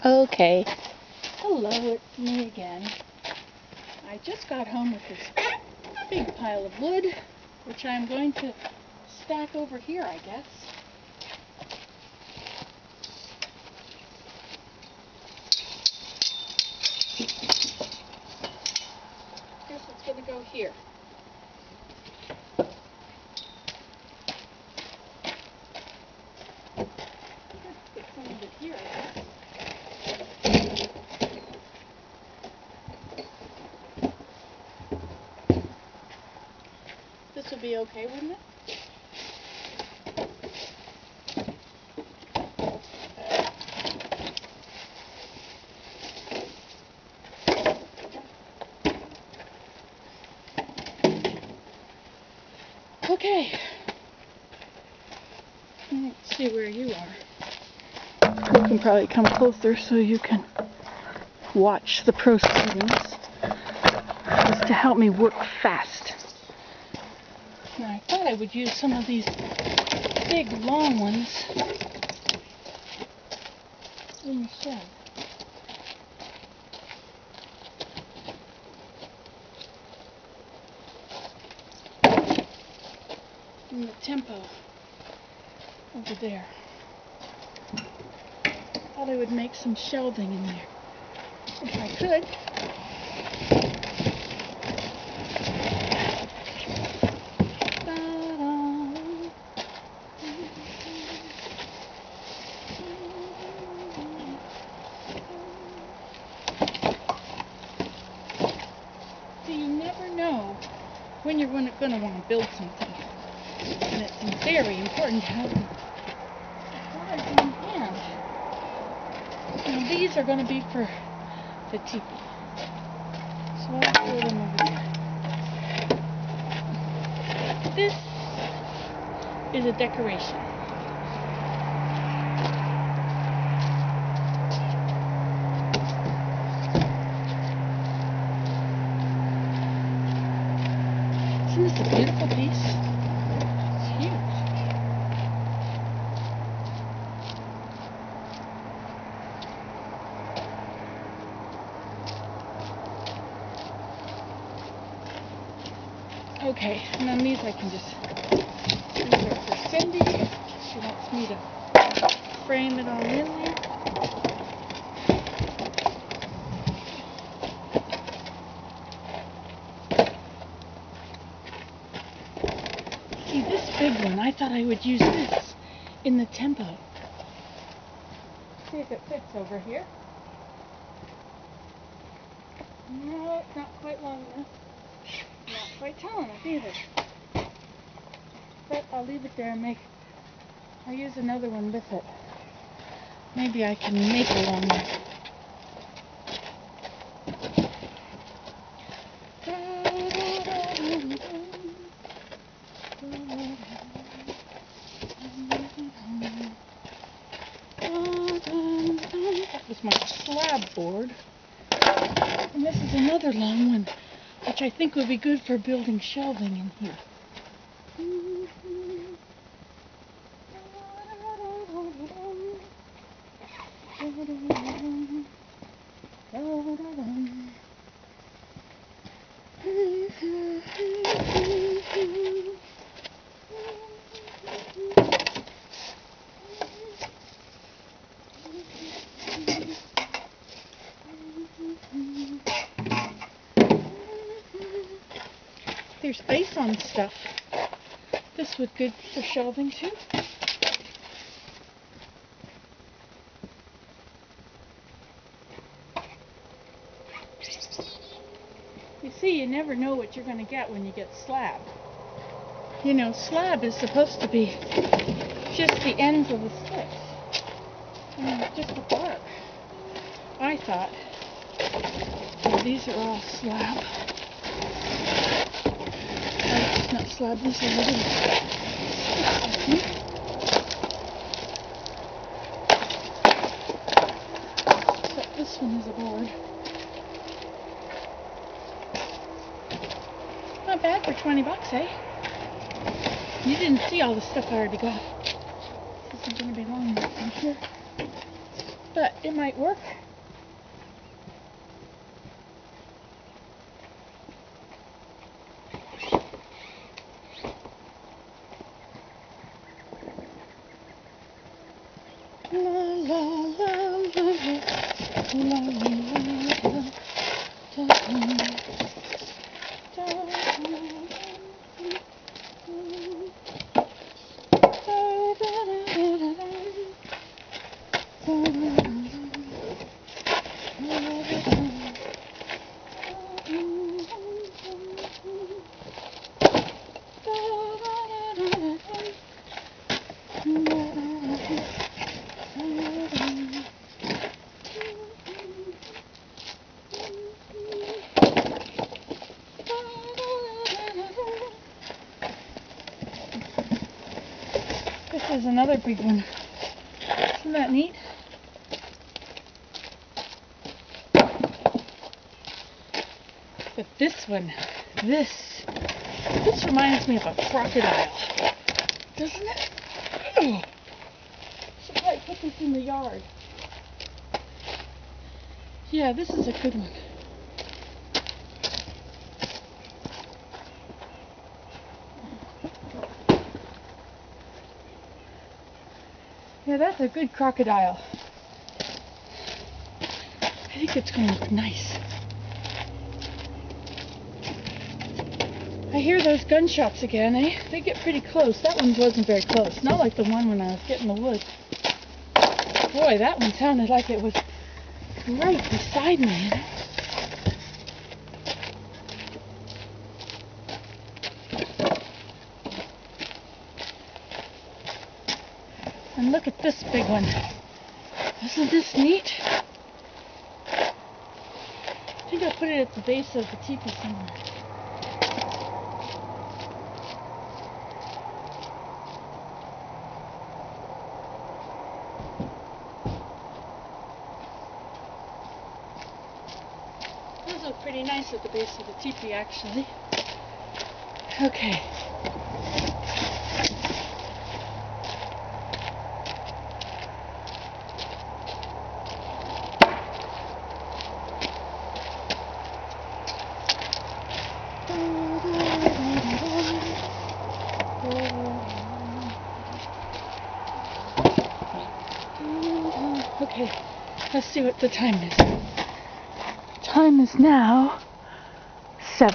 Okay. Hello, it's me again. I just got home with this big pile of wood, which I'm going to stack over here, I guess. Guess it's going to go here. Put some of it here, I guess. This would be okay, wouldn't it? Okay. Let's see where you are. You can probably come closer so you can watch the proceedings. Just to help me work fast. Now I thought I would use some of these big long ones in the shed. In the tempo over there. Thought I would make some shelving in there if I could. So you never know when you're going to want to build something. And it's very important to have supplies on hand. Now these are going to be for the teepee. So I'll throw them over there. This is a decoration. Isn't this a beautiful piece? It's huge. Okay, and then these I can just, these are for Cindy. She wants me to frame it all in there. See, this big one, I thought I would use this in the tempo. See if it fits over here. No, it's not quite long enough. Not quite tall enough either. But I'll leave it there and I'll use another one with it. Maybe I can make a longer. That was my slab board. And this is another long one, which I think would be good for building shelving in here. There's ice on stuff. This would be good for shelving too. You see, you never know what you're going to get when you get slab. You know, slab is supposed to be just the ends of the sticks. Just the bark. I thought, well, these are all slab. It's not slab, these are little sticks. Except this one is a board. Not bad for 20 bucks, eh? You didn't see all the stuff I already got. This isn't going to be long enough in here. but it might work. La la la la la This is another big one. Isn't that neat? But this one, this reminds me of a crocodile, doesn't it? Oh. Should probably put this in the yard. Yeah, this is a good one. Yeah, that's a good crocodile. I think it's going to look nice. I hear those gunshots again, eh? They get pretty close. That one wasn't very close. Not like the one when I was getting the wood. Boy, that one sounded like it was right beside me, you know? And look at this big one. Isn't this neat? I think I'll put it at the base of the teepee somewhere. Those look pretty nice at the base of the teepee, actually. Okay. Okay, let's see what the time is. Time is now 7.